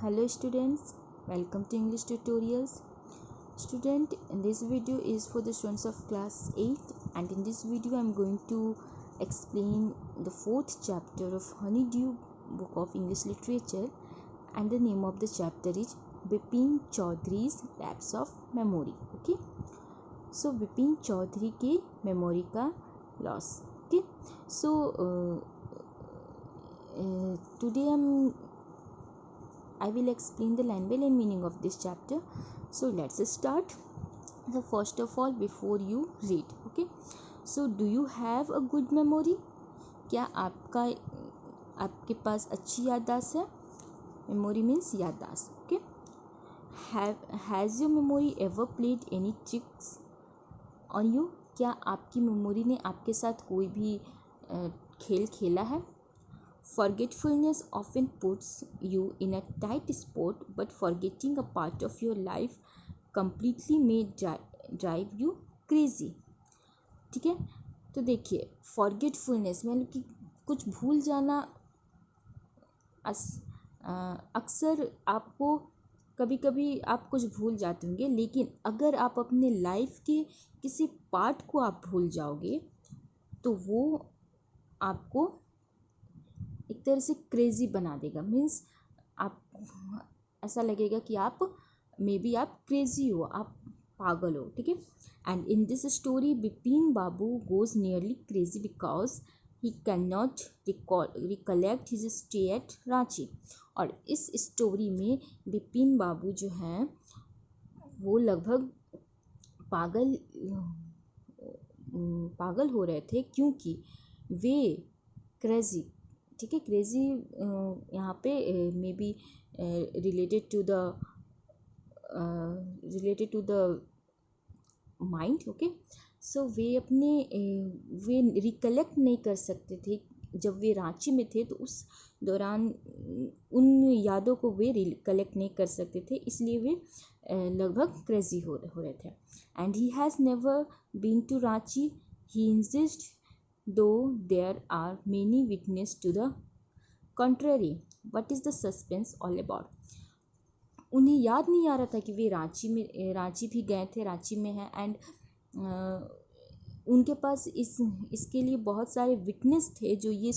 Hello students, welcome to English tutorials. Student, this video is for the students of class 8 and in this video I am going to explain the 4th chapter of Honeydew book of English literature and the name of the chapter is Bipin Chaudhary's Lapse of Memory. Okay, so Bipin Chaudhary के memory का loss. Okay, so today I will explain the line by line meaning of this chapter. So let's start. So first of all, before you read, okay. So do you have a good memory? क्या आपके पास अच्छी याददाश्त है? Memory means याददाश्त. Okay. Has your memory ever played any tricks on you? क्या आपकी memory ने आपके साथ कोई भी खेल खेला है? Forgetfulness often puts you in a tight spot, but forgetting a part of your life completely may drive you crazy. ठीक है, तो देखिए forgetfulness मतलब कि कुछ भूल जाना अक्सर आपको कभी कभी आप कुछ भूल जाते होंगे, लेकिन अगर आप अपने लाइफ के किसी पार्ट को आप भूल जाओगे तो वो आपको एक तरह से क्रेज़ी बना देगा. मीन्स आप ऐसा लगेगा कि आप मे बी आप क्रेज़ी हो, आप पागल हो. ठीक है. And in this story Bipin Babu goes nearly crazy because he can not recollect his stay at Ranchi. और इस स्टोरी में बिपिन बाबू जो हैं वो लगभग पागल हो रहे थे क्योंकि वे क्रेज़ी. ठीक है, क्रेज़ी यहाँ पे may be related to the mind. Okay, so वे रिकलेक्ट नहीं कर सकते थे जब वे रांची में थे, तो उस दौरान उन यादों को वे रिकलेक्ट नहीं कर सकते थे, इसलिए वे लगभग क्रेज़ी हो रहे थे. And he has never been to Ranchi. He insist though there are many witnesses to the contrary. What is the suspense all about? उन्हें याद नहीं आ रहा था कि वे रांची भी गए थे, रांची में हैं. एंड उनके पास इसके लिए बहुत सारे विटनेस थे जो ये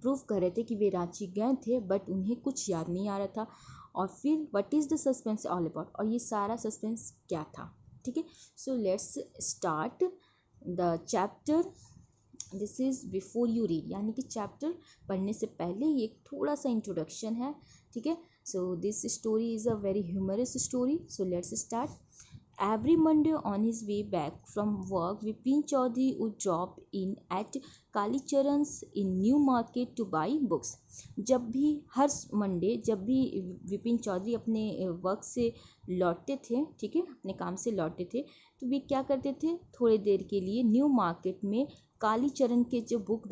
प्रूव कर रहे थे कि वे रांची गए थे, बट उन्हें कुछ याद नहीं आ रहा था. और फिर what is the suspense all about, और ये सारा सस्पेंस क्या था. ठीक है, so let's start the chapter. This is before you read, यानी कि चैप्टर पढ़ने से पहले ये थोड़ा सा इंट्रोडक्शन है. ठीक है, so this story is a very humorous story. So let's start. Every Monday on his way back from work, Vipin Chaudhary would drop in at Kalicharan's in New Market to buy books. जब भी हर Monday जब भी विपिन चौधरी अपने work से लौटते थे, ठीक है, अपने काम से लौटते थे, तो वे क्या करते थे, थोड़ी देर के लिए न्यू मार्केट में कालीचरण के जो बुक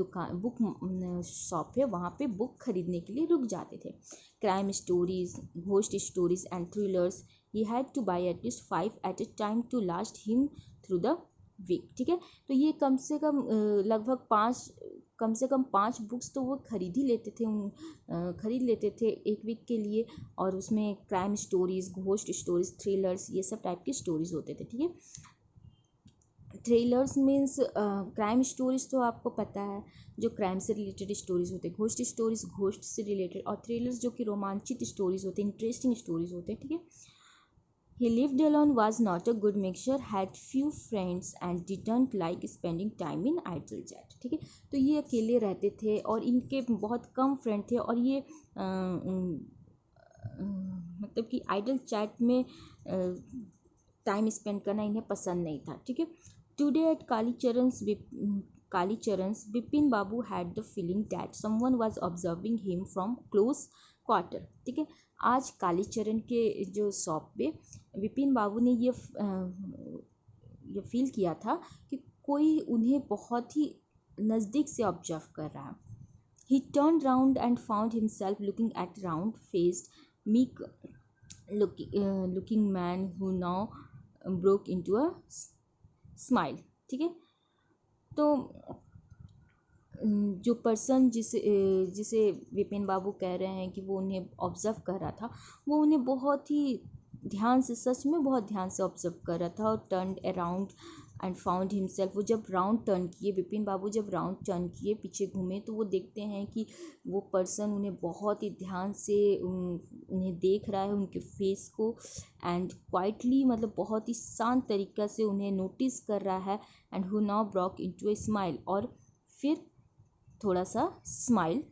शॉप है वहाँ पे बुक खरीदने के लिए रुक जाते थे. Crime stories, ghost stories and thrillers. He had to buy at least 5 at a time to last him through the week. ठीक है, तो ये कम से कम 5 बुक्स तो वो खरीद लेते थे एक वीक के लिए. और उसमें crime stories, ghost stories, thrillers, ये सब टाइप की स्टोरीज होते थे. ठीक है, थ्रिलर्स मीन्स क्राइम स्टोरीज तो आपको पता है जो क्राइम से रिलेटेड स्टोरीज होते हैं, घोस्ट स्टोरीज घोस्ट से रिलेटेड, और थ्रिलर्स जो कि रोमांचित स्टोरीज होते हैं, इंटरेस्टिंग स्टोरीज होते हैं. ठीक है, he lived alone was not a good mixture, had few friends and didn't like spending time in idle chat. ठीक है, तो ये अकेले रहते थे और इनके बहुत कम फ्रेंड थे और ये मतलब कि आइडल चैट में टाइम स्पेंड करना इन्हें पसंद नहीं था. ठीक है, today at Kalicharan's Bipin Babu had the feeling that someone was observing him from close quarter. ठीक है, आज कालीचरण के जो शॉप पे विपिन बाबू ने ये फील किया था कि कोई उन्हें बहुत ही नज़दीक से ऑब्जर्व कर रहा है. ही turn round and found himself looking at round faced meek looking man who now broke into a smile. ठीक है, तो जो पर्सन जिसे विपिन बाबू कह रहे हैं कि वो उन्हें ऑब्ज़र्व कर रहा था, वो उन्हें बहुत ही ध्यान से, सच में बहुत ध्यान से ऑब्ज़र्व कर रहा था। और turn around and found himself, वो जब राउंड टर्न किए, विपिन बाबू जब राउंड टर्न किए, पीछे घूमे, तो वो देखते हैं कि वो पर्सन उन्हें बहुत ही ध्यान से उन्हें देख रहा है, उनके फेस को, एंड क्वाइटली, मतलब बहुत ही शांत तरीक़ा से उन्हें नोटिस कर रहा है। And who now broke into a smile, और फिर थोड़ा सा स्माइल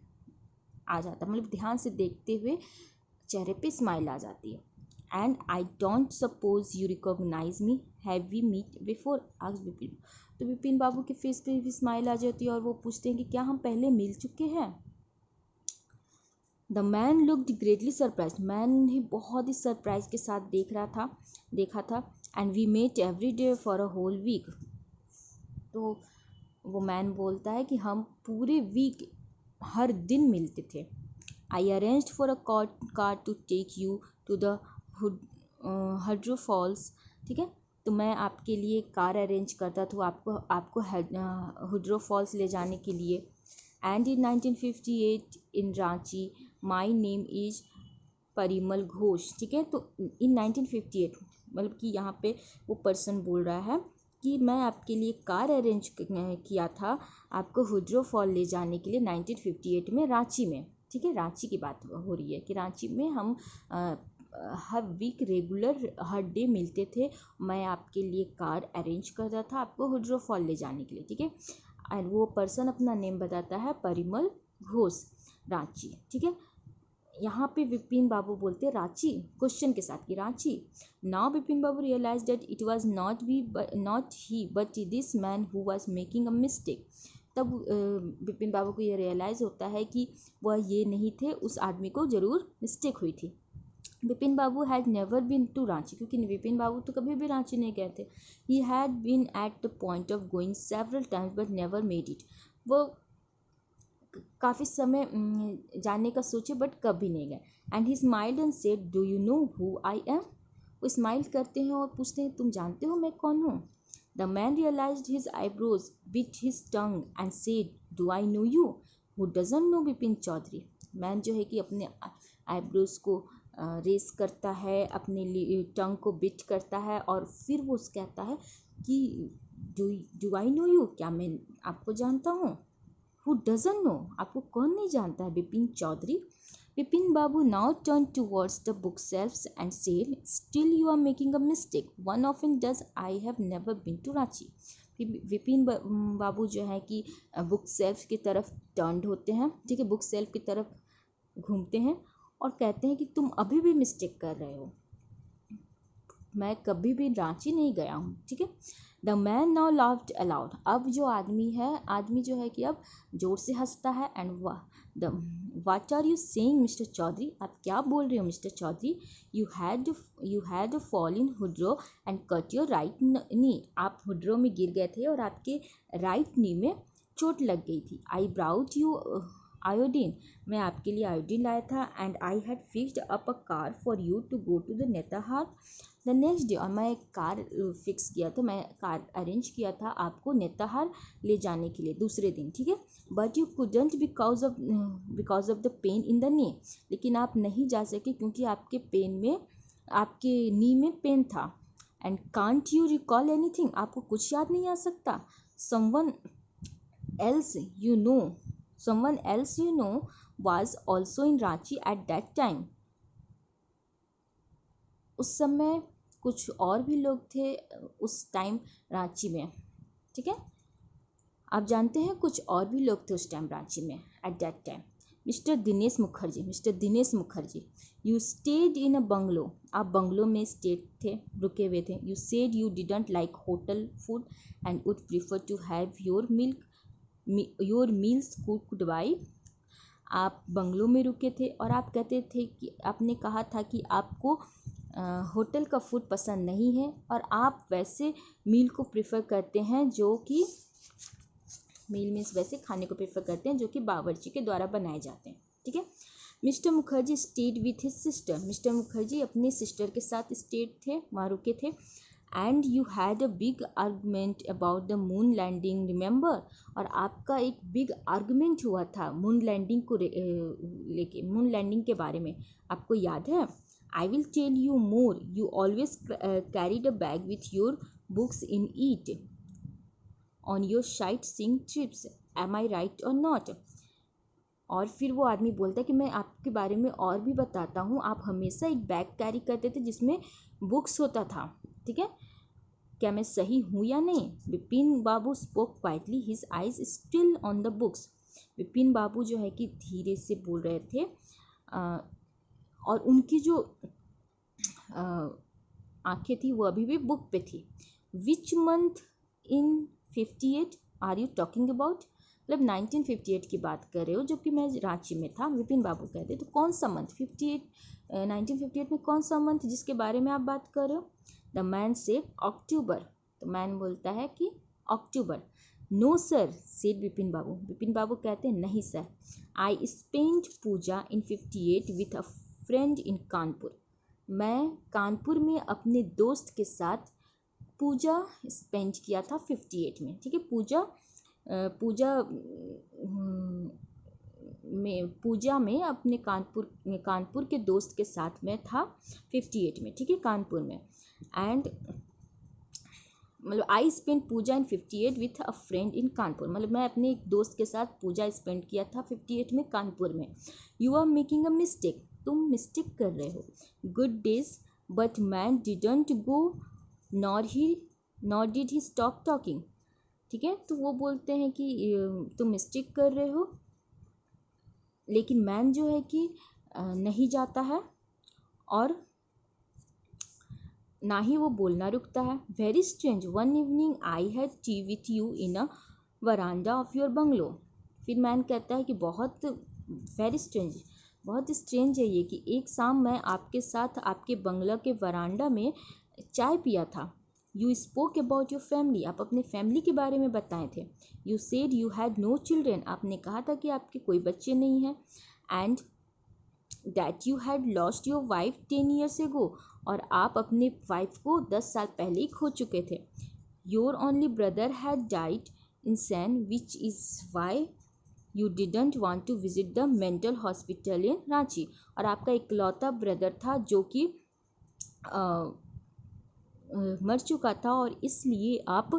आ जाता है, मतलब ध्यान से देखते हुए चेहरे पे स्माइल आ जाती है। And I don't suppose you recognise me, have we meet before, asked Vipin. तो विपिन बाबू के फेस पे भी स्माइल आ जाती है और वो पूछते हैं कि क्या हम पहले मिल चुके हैं। The man looked greatly surprise, man उन्हें बहुत ही सरप्राइज के साथ देखा था। And we met every day for a whole week, तो वो मैन बोलता है कि हम पूरे वीक हर दिन मिलते थे। I arranged for a car to take you to the Hundru falls, ठीक है, तो मैं आपके लिए कार अरेंज करता था आपको हुड्रो फॉल्स ले जाने के लिए। And in 1958 in Ranchi my name is Parimal Ghosh, ठीक है, तो इन 1958, मतलब कि यहाँ पे वो पर्सन बोल रहा है कि मैं आपके लिए कार अरेंज किया था आपको हुड्रो फॉल ले जाने के लिए 1958 में रांची में, ठीक है, रांची की बात हो रही है कि रांची में हम हर वीक रेगुलर हर डे मिलते थे। मैं आपके लिए कार अरेंज कर रहा था आपको हुड्रो फॉल ले जाने के लिए, ठीक है। एंड वो पर्सन अपना नेम बताता है परिमल घोष, रांची, ठीक है। यहाँ पे विपिन बाबू बोलते हैं रांची, क्वेश्चन के साथ कि Ranchi. Now Vipin Babu realise that it was not he but this man who was making a mistake. तब विपिन बाबू को ये रियलाइज़ होता है कि वह ये नहीं थे, उस आदमी को ज़रूर मिस्टेक हुई थी। Vipin Babu had never been to Ranchi, क्योंकि विपिन बाबू तो कभी भी रांची नहीं गए थे। He had been at the point of going several times but never made it, वो काफ़ी समय जाने का सोचे बट कभी नहीं गए। And he smiled and said do you know who I am, वो स्माइल करते हैं और पूछते हैं तुम जानते हो मैं कौन हूँ। The man realised his eyebrows bit his tongue and said do I know you, who doesn't know Vipin Chowdhury. Man जो है कि अपने आईब्रोज को रेस करता है, अपने टंग को बिट करता है, और फिर वो कहता है कि डू आई नो यू, क्या मैं आपको जानता हूँ। Who doesn't know, आपको कौन नहीं जानता है, विपिन चौधरी। विपिन बाबू now turned towards the bookshelves and said, still you are making a mistake, one often does, I have never been to Ranchi। Vipin Babu जो है कि बुक सेल्फ की तरफ टर्न्ड होते हैं, ठीक है, बुक सेल्फ की तरफ घूमते हैं और कहते हैं कि तुम अभी भी मिस्टेक कर रहे हो, मैं कभी भी रांची नहीं गया हूँ, ठीक है। The man now laughed allowed, अब जो आदमी जो है कि अब जोर से हंसता है। And what are you saying mister Chaudhary, आप क्या बोल रहे हो mister Chaudhary. You had fall in Hundru and cut your right knee, आप हुड्रो में गिर गए थे और आपके राइट नी में चोट लग गई थी। आई ब्राउट यू आयोडीन, मैं आपके लिए आयोडीन लाया था। And I had fixed up a car for you to go to the Netarhat the next day, और मैं एक कार फिक्स किया था, मैं कार अरेंज किया था आपको नेताहार ले जाने के लिए दूसरे दिन, ठीक है। But you couldn't because of the pain in the knee, लेकिन आप नहीं जा सके क्योंकि आपके नी में पेन था। And can't you recall anything, आपको कुछ याद नहीं आ सकता। Someone else you know was also in Ranchi at that time, उस समय कुछ और भी लोग थे उस टाइम रांची में, ठीक है, आप जानते हैं कुछ और भी लोग थे उस टाइम रांची में at that time. Mister Dinesh Mukherjee, you stayed in a bungalow, आप बंगलो में रुके हुए थे। You said you didn't like hotel food and would prefer to have your meals cooked by, आप बंगलो में रुके थे और आप कहते थे कि आपने कहा था कि आपको होटल का फूड पसंद नहीं है और आप वैसे मील को प्रेफर करते हैं जो कि मील मीन्स वैसे खाने को प्रेफर करते हैं जो कि बावर्ची के द्वारा बनाए जाते हैं, ठीक है। Mister Mukherjee stayed with his sister, mister Mukherjee अपने सिस्टर के साथ स्टेड थे, वहाँ रुके थे। And you had a big argument about the moon landing, remember. और आपका एक बिग आर्गुमेंट हुआ था मून लैंडिंग को लेके, मून लैंडिंग के बारे में, आपको याद है? I will tell you more, you always carried a bag with your books in it on your sightseeing trips, am I right or not. और फिर वो आदमी बोलता है कि मैं आपके बारे में और भी बताता हूँ, आप हमेशा एक बैग कैरी करते थे जिसमें बुक्स होता था, ठीक है, क्या मैं सही हूँ या नहीं? Vipin Babu spoke quietly, his eyes still on the books. Vipin Babu जो है कि धीरे से बोल रहे थे और उनकी जो आंखें थी वो अभी भी बुक पे थी। Which month in 58 are you talking about? मतलब 1958 की बात कर रहे हो, जबकि मैं रांची में था। विपिन बाबू कहते तो कौन सा मंथ 58 1958 में कौन सा मंथ जिसके बारे में आप बात कर रहे हो? द मैन से अक्टूबर। तो मैन बोलता है कि अक्टूबर। No sir said Vipin Babu. Vipin Babu कहते हैं नहीं sir, I spend Puja in 58 with a friend in Kanpur. मैं कानपुर में अपने दोस्त के साथ पूजा स्पेंड किया था 58 में, ठीक है। पूजा में अपने कानपुर के दोस्त के साथ में था 58 में, ठीक है, कानपुर में। एंड मतलब I spend Puja in 58 with a friend in Kanpur, मतलब मैं अपने एक दोस्त के साथ पूजा स्पेंड किया था 58 में कानपुर में। You are making a mistake, तुम मिस्टेक कर रहे हो। Good days but man didn't go nor did he stop talking, ठीक है। तो वो बोलते हैं कि तुम मिस्टेक कर रहे हो, लेकिन मैन जो है कि नहीं जाता है और ना ही वो बोलना रुकता है। Very strange, one evening I had T with you in a veranda of your bungalow. फिर मैन कहता है कि बहुत वेरी स्ट्रेंज, बहुत स्ट्रेंज है ये कि एक शाम मैं आपके साथ आपके बंगला के वरांडा में चाय पिया था। You spoke about your family, आप अपने फैमिली के बारे में बताए थे। You said you had no children, आपने कहा था कि आपके कोई बच्चे नहीं हैं। And that you had lost your wife 10 years ago, और आप अपने वाइफ को 10 साल पहले ही खो चुके थे। Your only brother had died insane, which is why you didn't want to visit the mental hospital in Ranchi, और आपका इकलौता ब्रदर था जो कि मर चुका था और इसलिए आप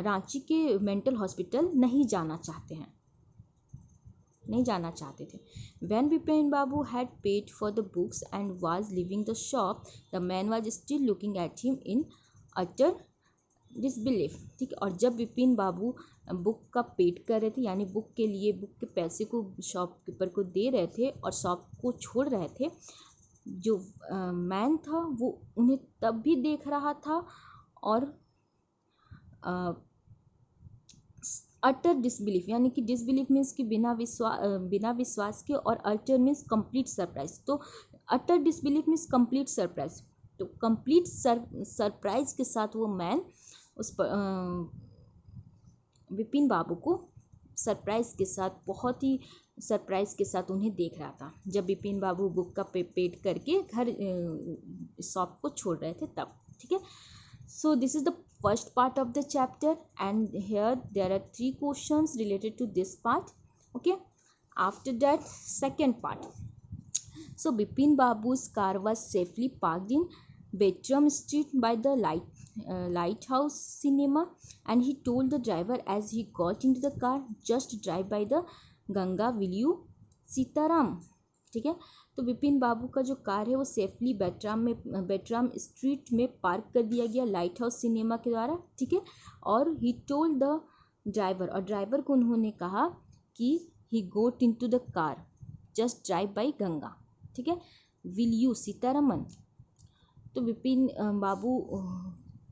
रांची के मेंटल हॉस्पिटल नहीं जाना चाहते थे। When Bipin Babu had paid for the books and was leaving the shop, the man was still looking at him in utter disbelief, ठीक है। और जब विपिन बाबू बुक का पेड कर रहे थे, यानी बुक के पैसे को शॉपकीपर को दे रहे थे और शॉप को छोड़ रहे थे, जो मैन था वो उन्हें तब भी देख रहा था और अटर डिसबिलीफ, यानी कि डिसबिलीफ मीन्स कि बिना विश्वास के, और अटर मीन्स कंप्लीट सरप्राइज। तो अटर डिसबिलीफ मीन्स कंप्लीट सरप्राइज, तो कंप्लीट सरप्राइज के साथ वो मैन उस विपिन बाबू को सरप्राइज के साथ, बहुत ही सरप्राइज के साथ उन्हें देख रहा था जब विपिन बाबू बुक का पेड करके घर शॉप को छोड़ रहे थे तब, ठीक है। So this is the first part of the chapter, and here there are 3 questions related to this part, okay. After that, second part. So Bipin Babu's car was safely parked in Bertram Street by the Lighthouse Cinema, and he told the driver as he got into the car, just drive by the Ganga, will you, Sitaram, ठीक है। तो विपिन बाबू का जो car है वो safely बेटराम street में park कर दिया गया लाइट हाउस सिनेमा के द्वारा, ठीक है। और ही टोल्ड द ड्राइवर, और ड्राइवर को उन्होंने कहा कि he got into the car, just drive by Ganga, ठीक है। विल यू सीतारमन, तो विपिन बाबू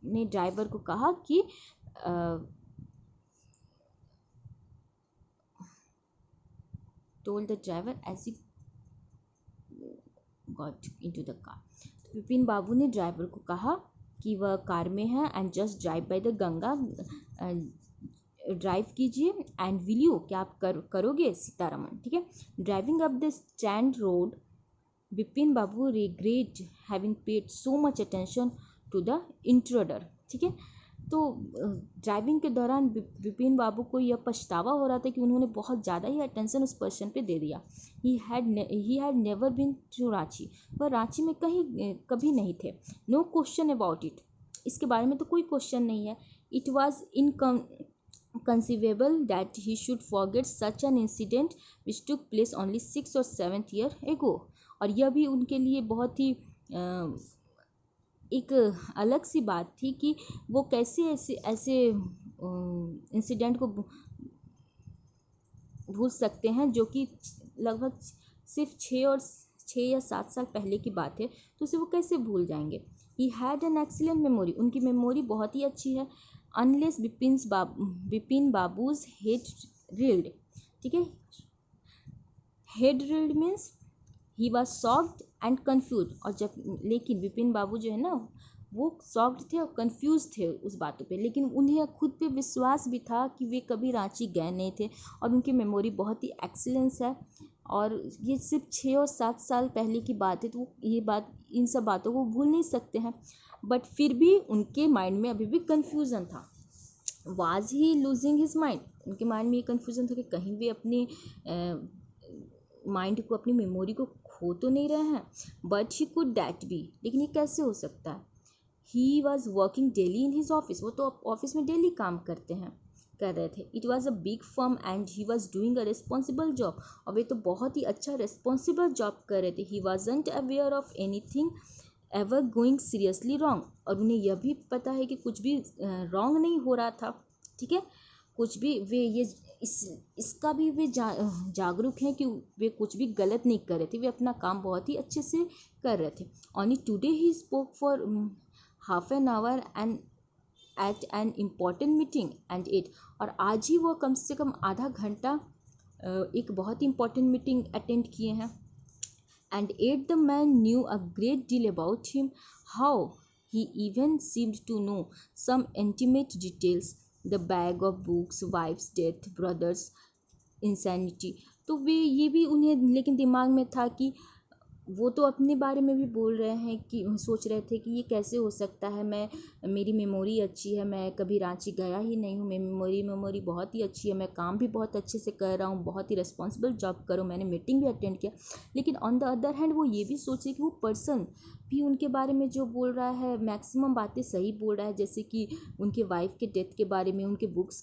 ने ड्राइवर को कहा कि told the driver as he got into the car, तो विपिन बाबू ने ड्राइवर को कहा कि वह कार में है, and just drive by the Ganga, drive कीजिए, एंड विल यू, क्या आप करोगे सीतारमन, ठीक है। Driving up the stand road, Vipin Babu regret having paid so much attention to the intruder. ठीक है, तो ड्राइविंग के दौरान विपिन बाबू को यह पछतावा हो रहा था कि उन्होंने बहुत ज़्यादा ही अटेंशन उस पर्सन पे दे दिया। He had never been to Ranchi, वह रांची में कभी नहीं थे। नो क्वेश्चन अबाउट इट, इसके बारे में तो कोई क्वेश्चन नहीं है। It was inconceivable that he should forget such an incident which took place only 6 or 7 year ago। और यह भी उनके लिए बहुत ही एक अलग सी बात थी कि वो कैसे ऐसे इंसिडेंट को भूल सकते हैं जो कि लगभग सिर्फ 6 या 7 साल पहले की बात है, तो उसे वो कैसे भूल जाएंगे। He had an excellent memory, उनकी मेमोरी बहुत ही अच्छी है। Unless Vipin babus head reeled. ठीक है, head reeled means he was shocked and confuse. और जब लेकिन विपिन बाबू जो है ना वो शॉक्ड थे और कंफ्यूज थे उस बातों पे, लेकिन उन्हें खुद पे विश्वास भी था कि वे कभी रांची गए नहीं थे और उनकी मेमोरी बहुत ही एक्सीलेंस है। और ये सिर्फ 6 और 7 साल पहले की बात है, तो इन सब बातों को भूल नहीं सकते हैं। बट फिर भी उनके माइंड में अभी भी कन्फ्यूज़न था। Was he losing his mind, उनके माइंड में ये कन्फ्यूज़न था कि कहीं वे अपनी माइंड को, अपनी मेमोरी को खो तो नहीं रहे हैं। But he could that be, लेकिन ये कैसे हो सकता है। He was working daily in his office, वो तो ऑफिस में डेली काम कर रहे थे। It was a big firm and he was doing a responsible job, और वे तो बहुत ही अच्छा रिस्पॉन्सिबल जॉब कर रहे थे। He wasn't aware of anything ever going seriously wrong, और उन्हें यह भी पता है कि कुछ भी रॉन्ग नहीं हो रहा था। ठीक है, कुछ भी वे ये इसका भी वे जागरूक हैं कि वे कुछ भी गलत नहीं कर रहे थे, वे अपना काम बहुत ही अच्छे से कर रहे थे। Only today he spoke for half an hour and at an important meeting and it, और आज ही वो कम से कम आधा घंटा एक बहुत ही इम्पॉर्टेंट मीटिंग अटेंड किए हैं। And at the man knew a great deal about him, how he even seemed to know some intimate details, the bag of books, wife's death, brother's insanity. तो वे ये भी उन्हें लेकिन दिमाग में था कि वो तो अपने बारे में भी बोल रहे हैं कि सोच रहे थे कि ये कैसे हो सकता है, मेरी मेमोरी अच्छी है, मैं कभी रांची गया ही नहीं हूँ, मेमोरी बहुत ही अच्छी है, मैं काम भी बहुत अच्छे से कर रहा हूँ, बहुत ही रिस्पॉन्सिबल जॉब करूँ, मैंने मीटिंग भी अटेंड किया। लेकिन ऑन द अदर हैंड वो ये भी सोचे कि वो पर्सन भी उनके बारे में जो बोल रहा है मैक्सिमम बातें सही बोल रहा है, जैसे कि उनके वाइफ के डेथ के बारे में, उनके बुक्स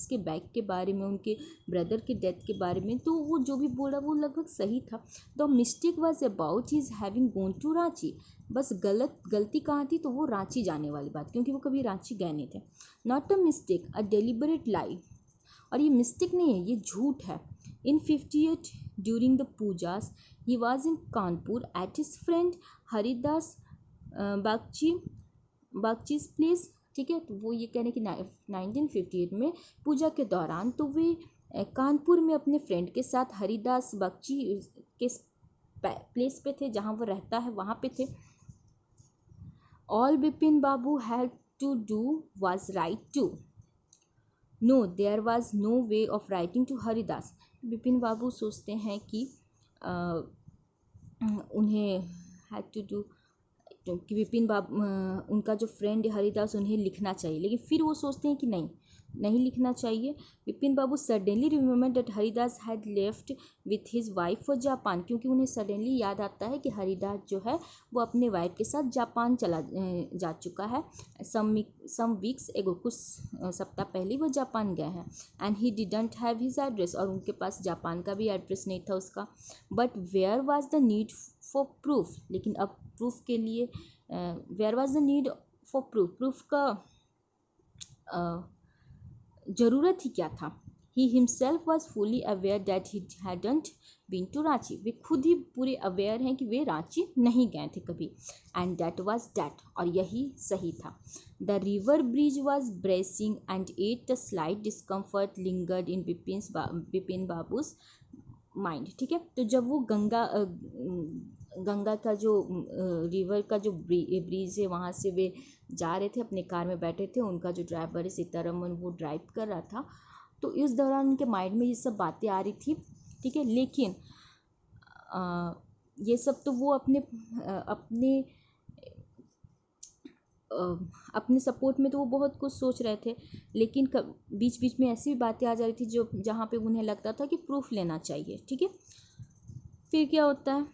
के बैग के बारे में, उनके ब्रदर के डेथ के बारे में, तो वो जो भी बोल रहा वो लगभग सही था। The mistake was about his having gone to Ranchi, बस गलती कहाँ थी, तो वो रांची जाने वाली बात, क्योंकि वो कभी रांची गए नहीं थे। Not a mistake, a deliberate lie, और ये मिस्टेक नहीं है, ये झूठ है। In 58 during the pujas he was in Kanpur at his friend Haridas Bagchi's place. ठीक है, तो वो ये कह रहे हैं कि 1958 में पूजा के दौरान तो वे कानपुर में अपने फ्रेंड के साथ हरिदास बागची के प्लेस पे थे, जहाँ वो रहता है वहाँ पे थे। All Bipin Babu had to do was write to know there was no way of writing to Haridas. Bipin Babu सोचते हैं कि उन्हें हैड टू डू, कि विपिन बाबू उनका जो फ्रेंड हरिदास उन्हें लिखना चाहिए, लेकिन फिर वो सोचते हैं कि नहीं लिखना चाहिए। Vipin Babu suddenly remember that Haridas had left with his wife for Japan, क्योंकि उन्हें सडनली याद आता है कि हरिदास जो है वो अपने वाइफ के साथ जापान जा चुका है। सम वीक्स एगो, कुछ सप्ताह पहले वो जापान गए हैं। And he didn't have his address, और उनके पास जापान का भी एड्रेस नहीं था उसका। But where was the need for proof, लेकिन अब प्रूफ के लिए where was the need for proof का ज़रूरत ही क्या था। He himself was fully aware that he hadn't been to Ranchi, वे खुद ही पूरे अवेयर हैं कि वे रांची नहीं गए थे कभी। एंड दैट वाज दैट, और यही सही था। The river bridge was bracing and at the slight discomfort lingered in Bipin babus mind. ठीक है, तो जब वो गंगा का जो रिवर का जो ब्रिज है वहाँ से वे जा रहे थे, अपने कार में बैठे थे, उनका जो ड्राइवर है सीतारमन वो ड्राइव कर रहा था, तो इस दौरान उनके माइंड में ये सब बातें आ रही थी। ठीक है, लेकिन ये सब तो वो अपने अपने सपोर्ट में तो वो बहुत कुछ सोच रहे थे, लेकिन बीच बीच में ऐसी भी बातें आ जा रही थी जो जहाँ पे उन्हें लगता था कि प्रूफ लेना चाहिए। ठीक है, फिर क्या होता है,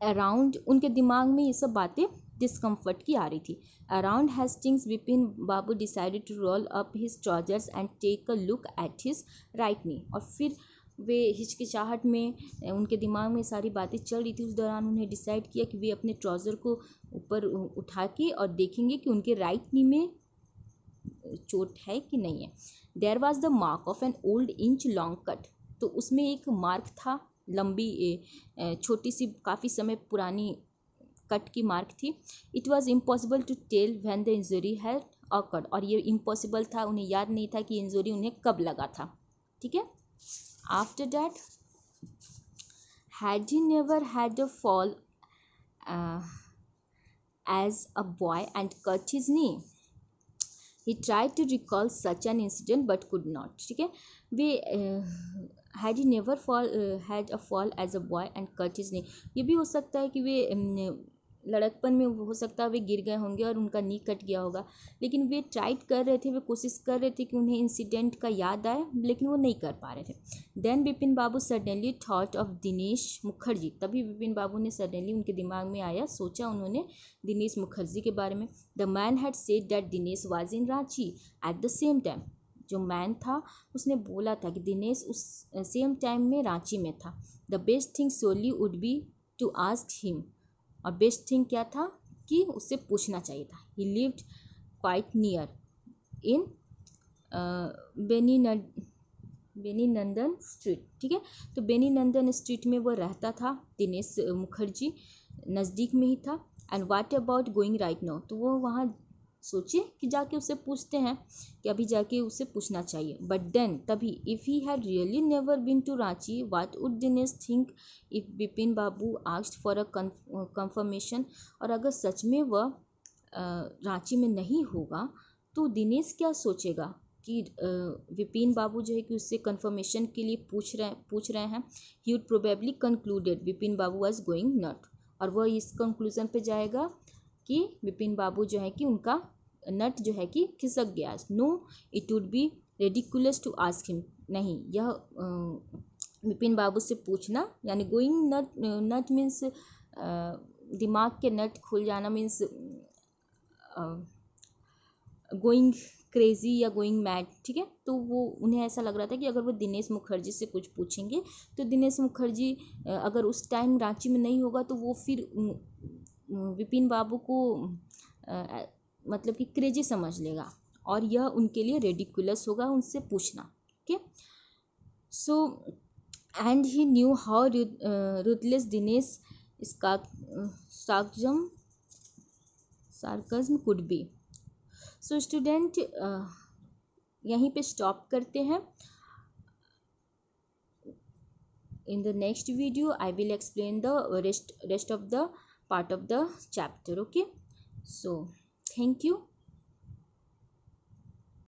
अराउंड उनके दिमाग में ये सब बातें डिस्कम्फर्ट की आ रही थी। Around Hastings Vipin Babu decided to roll up his trousers and take a look at his right knee. और फिर वे हिचकिचाहट में उनके दिमाग में सारी बातें चल रही थी, उस दौरान उन्हें डिसाइड किया कि वे अपने ट्राउज़र को ऊपर उठा के और देखेंगे कि उनके राइट नी में चोट है कि नहीं है। There was the mark of an old inch long cut. तो उसमें एक मार्क था, लंबी छोटी सी काफ़ी समय पुरानी कट की मार्क थी। It was impossible to tell when the injury had occurred. और ये इम्पॉसिबल था, उन्हें याद नहीं था कि इंजरी उन्हें कब लगा था। ठीक है, after that had he never had a fall as a boy and cut his knee? He tried to recall such an incident but could not. ठीक है, वे had he never had a fall as a boy and cut his knee, ये भी हो सकता है कि वे लड़कपन में हो सकता है वे गिर गए होंगे और उनका नी कट गया होगा, लेकिन वे ट्राइड कर रहे थे, वे कोशिश कर रहे थे कि उन्हें इंसिडेंट का याद आए, लेकिन वो नहीं कर पा रहे थे। Then Vipin Babu suddenly thought of Dinesh Mukherjee. तभी विपिन बाबू ने सडनली उनके दिमाग में आया, सोचा उन्होंने दिनेश मुखर्जी के बारे में। The man had said that Dinesh was in Ranchi at the same time. जो मैन था उसने बोला था कि दिनेश उस सेम टाइम में रांची में था। The best thing solely would be to ask him. और बेस्ट थिंग क्या था कि उससे पूछना चाहिए था। He lived quite near in Beni Nandan street. ठीक है, तो बेनी नंदन स्ट्रीट में वो रहता था, दिनेश मुखर्जी नज़दीक में ही था। And what about going right now, तो वो वहाँ सोचे कि जाके उससे पूछते हैं कि अभी जाके उससे पूछना चाहिए। बट देन तभी if he had really never been to Ranchi what would Dinesh think if Vipin Babu asked for a confirmation. और अगर सच में वह रांची में नहीं होगा तो दिनेश क्या सोचेगा कि विपिन बाबू जो है कि उससे कंफर्मेशन के लिए पूछ रहे हैं। He would probably concluded Vipin Babu was going not. और वह इस कंक्लूजन पे जाएगा कि विपिन बाबू जो है कि उनका नट जो है कि खिसक गया। No it would be ridiculous to ask him. नहीं, यह विपिन बाबू से पूछना यानी गोइंग नट मीन्स दिमाग के नट खुल जाना, मीन्स गोइंग क्रेजी या गोइंग मैड। ठीक है, तो वो उन्हें ऐसा लग रहा था कि अगर वो दिनेश मुखर्जी से कुछ पूछेंगे तो दिनेश मुखर्जी अगर उस टाइम रांची में नहीं होगा तो वो फिर विपिन बाबू को मतलब कि क्रेजी समझ लेगा और यह उनके लिए रेडिकुलस होगा उनसे पूछना। Okay, so and he knew how ruthless Dinesh सार्कज्म could be. So student यहीं पे स्टॉप करते हैं। In the next video I will explain the rest of the part of the chapter. Okay, so thank you.